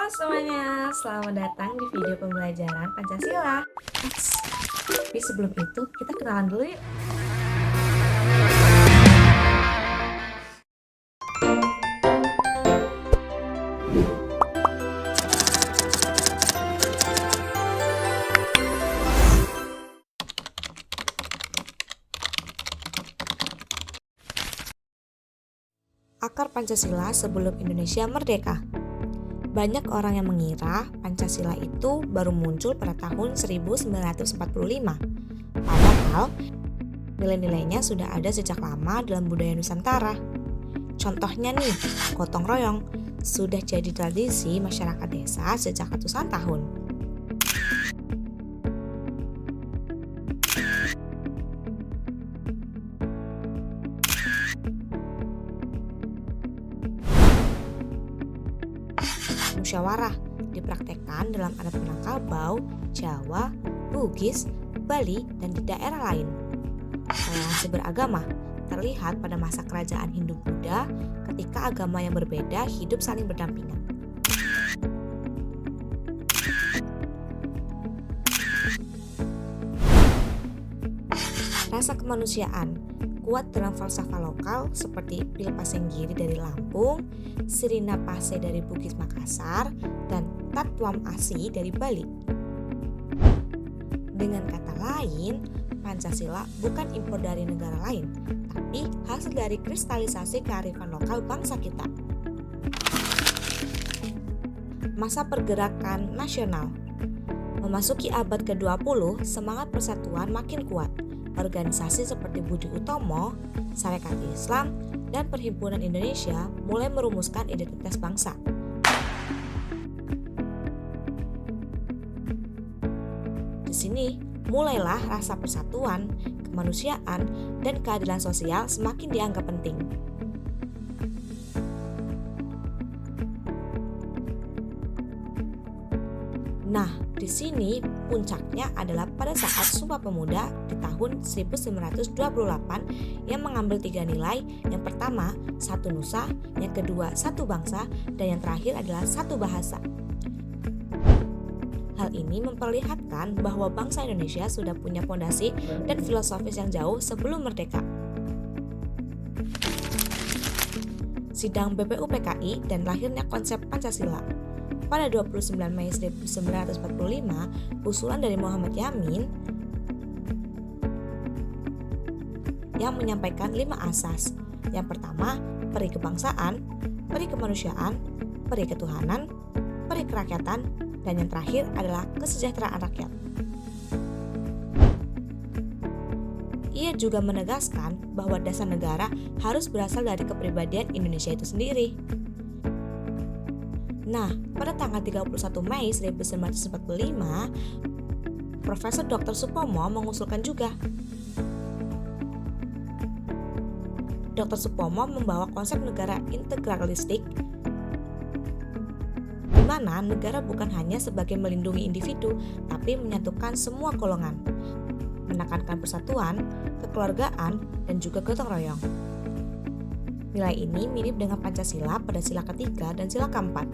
semuanya, selamat datang di video pembelajaran Pancasila. Tapi sebelum itu, kita kenalan dulu yuk. Akar Pancasila sebelum Indonesia merdeka. Banyak orang yang mengira Pancasila itu baru muncul pada tahun 1945. Padahal nilai-nilainya sudah ada sejak lama dalam budaya Nusantara. Contohnya nih, gotong royong sudah jadi tradisi masyarakat desa sejak ratusan tahun. Musyawarah dipraktekkan dalam adat Minangkabau, Jawa, Bugis, Bali, dan di daerah lain. Toleransi beragama terlihat pada masa kerajaan Hindu-Buddha ketika agama yang berbeda hidup saling berdampingan. Rasa kemanusiaan kuat dalam falsafah lokal seperti Pil Pasenggiri dari Lampung, Sirina Pase dari Bugis Makassar, dan Tatwam Asi dari Bali. Dengan kata lain, Pancasila bukan impor dari negara lain, tapi hasil dari kristalisasi kearifan lokal bangsa kita. Masa pergerakan nasional. Memasuki abad ke-20, semangat persatuan makin kuat. Organisasi seperti Budi Utomo, Sarekat Islam, dan Perhimpunan Indonesia mulai merumuskan identitas bangsa. Di sini mulailah rasa persatuan, kemanusiaan, dan keadilan sosial semakin dianggap penting. Nah, di sini puncaknya adalah pada saat Sumpah Pemuda di tahun 1928 yang mengambil 3 nilai. Yang pertama, satu nusa, yang kedua, satu bangsa, dan yang terakhir adalah satu bahasa. Hal ini memperlihatkan bahwa bangsa Indonesia sudah punya fondasi dan filosofis yang jauh sebelum merdeka. Sidang BPUPKI dan lahirnya konsep Pancasila. Pada 29 Mei 1945, usulan dari Muhammad Yamin yang menyampaikan 5 asas. Yang pertama, peri kebangsaan, peri kemanusiaan, peri ketuhanan, peri kerakyatan, dan yang terakhir adalah kesejahteraan rakyat. Ia juga menegaskan bahwa dasar negara harus berasal dari kepribadian Indonesia itu sendiri. Nah, pada tanggal 31 Mei 1945, Profesor Dr. Supomo mengusulkan juga. Dr. Supomo membawa konsep negara integralistik, di mana negara bukan hanya sebagai melindungi individu, tapi menyatukan semua golongan, menekankan persatuan, kekeluargaan, dan juga gotong royong. Nilai ini mirip dengan Pancasila pada sila ketiga dan sila keempat.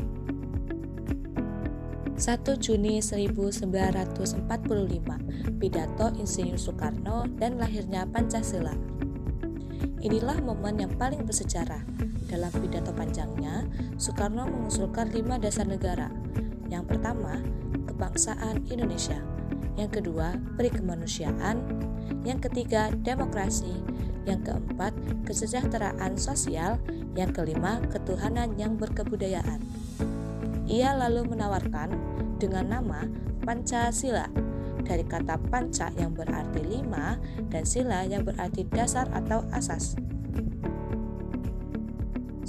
1 Juni 1945, pidato Insinyur Soekarno dan lahirnya Pancasila. Inilah momen yang paling bersejarah. Dalam pidato panjangnya, Soekarno mengusulkan 5 dasar negara. Yang pertama, kebangsaan Indonesia. Yang kedua, peri kemanusiaan. Yang ketiga, demokrasi. Yang keempat, kesejahteraan sosial. Yang kelima, ketuhanan yang berkebudayaan. Ia lalu menawarkan dengan nama Pancasila, dari kata panca yang berarti 5 dan sila yang berarti dasar atau asas.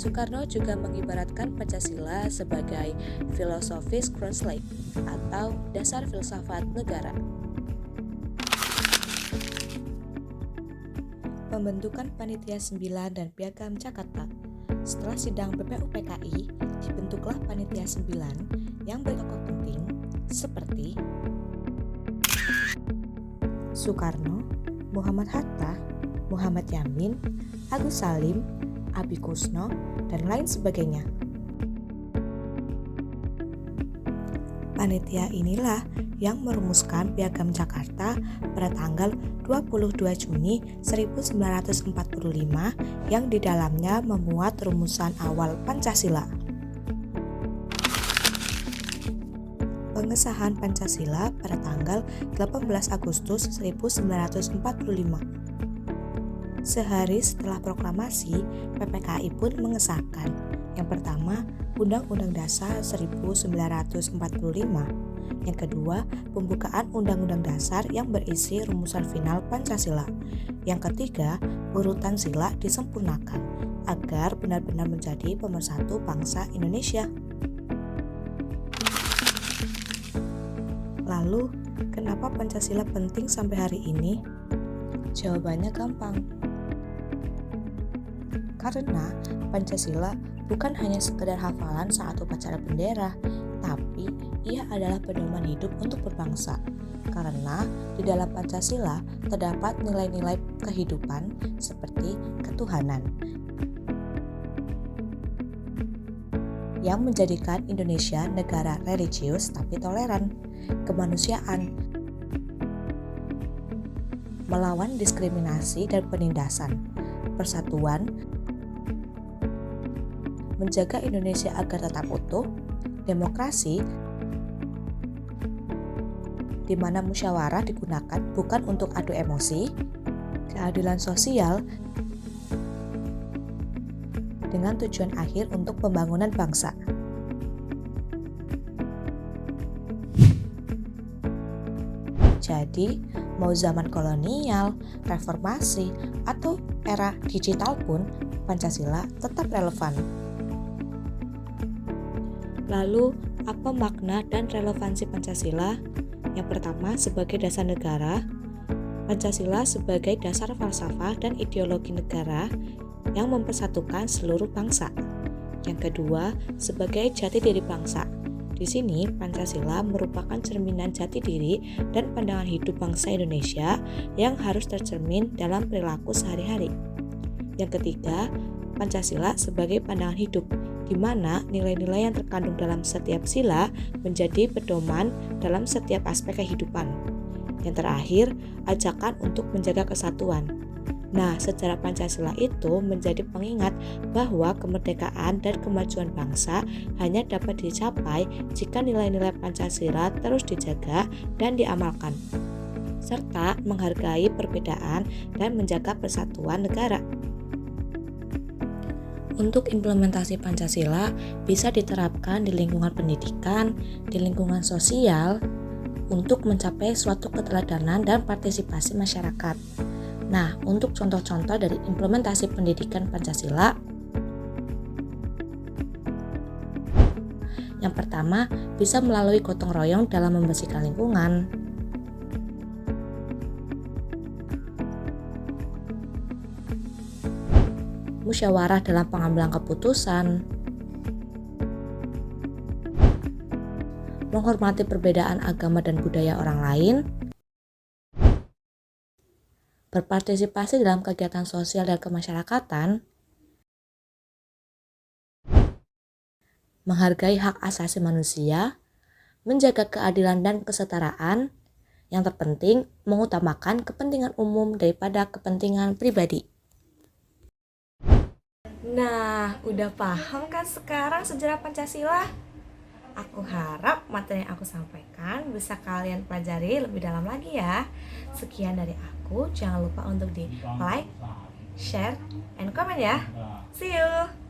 Soekarno juga mengibaratkan Pancasila sebagai filosofis Grundslage atau dasar filsafat negara. Pembentukan Panitia 9 dan Piagam Jakarta. Setelah sidang BPUPKI, dibentuklah Panitia 9 yang bertokoh penting seperti Soekarno, Muhammad Hatta, Muhammad Yamin, Agus Salim, Abi Kusno, dan lain sebagainya. Panitia inilah yang merumuskan Piagam Jakarta pada tanggal 22 Juni 1945 yang di dalamnya memuat rumusan awal Pancasila. Pengesahan Pancasila pada tanggal 18 Agustus 1945. Sehari setelah proklamasi, PPKI pun mengesahkan yang pertama, Undang-Undang Dasar 1945. Yang kedua, pembukaan Undang-Undang Dasar yang berisi rumusan final Pancasila. Yang ketiga, urutan sila disempurnakan agar benar-benar menjadi pemersatu bangsa Indonesia. Lalu, kenapa Pancasila penting sampai hari ini? Jawabannya gampang. Karena Pancasila bukan hanya sekedar hafalan saat upacara bendera, tapi ia adalah pedoman hidup untuk berbangsa. Karena di dalam Pancasila terdapat nilai-nilai kehidupan seperti ketuhanan yang menjadikan Indonesia negara religius tapi toleran, kemanusiaan, melawan diskriminasi dan penindasan, persatuan, menjaga Indonesia agar tetap utuh, demokrasi, di mana musyawarah digunakan bukan untuk adu emosi, keadilan sosial, dengan tujuan akhir untuk pembangunan bangsa. Jadi, mau zaman kolonial, reformasi, atau era digital pun, Pancasila tetap relevan. Lalu, apa makna dan relevansi Pancasila? Yang pertama, sebagai dasar negara, Pancasila sebagai dasar falsafah dan ideologi negara yang mempersatukan seluruh bangsa. Yang kedua, sebagai jati diri bangsa. Di sini, Pancasila merupakan cerminan jati diri dan pandangan hidup bangsa Indonesia yang harus tercermin dalam perilaku sehari-hari. Yang ketiga, Pancasila sebagai pandangan hidup, di mana nilai-nilai yang terkandung dalam setiap sila menjadi pedoman dalam setiap aspek kehidupan. Yang terakhir, ajakan untuk menjaga kesatuan. Nah, sejarah Pancasila itu menjadi pengingat bahwa kemerdekaan dan kemajuan bangsa hanya dapat dicapai jika nilai-nilai Pancasila terus dijaga dan diamalkan, serta menghargai perbedaan dan menjaga persatuan negara. Untuk implementasi Pancasila bisa diterapkan di lingkungan pendidikan, di lingkungan sosial, untuk mencapai suatu keteladanan dan partisipasi masyarakat. Nah, untuk contoh-contoh dari implementasi pendidikan Pancasila, yang pertama bisa melalui gotong royong dalam membersihkan lingkungan, musyawarah dalam pengambilan keputusan, menghormati perbedaan agama dan budaya orang lain, berpartisipasi dalam kegiatan sosial dan kemasyarakatan, menghargai hak asasi manusia, menjaga keadilan dan kesetaraan, yang terpenting mengutamakan kepentingan umum daripada kepentingan pribadi. Nah, udah paham kan sekarang sejarah Pancasila? Aku harap materi yang aku sampaikan bisa kalian pelajari lebih dalam lagi ya. Sekian dari aku, jangan lupa untuk di like, share, and comment ya. See you!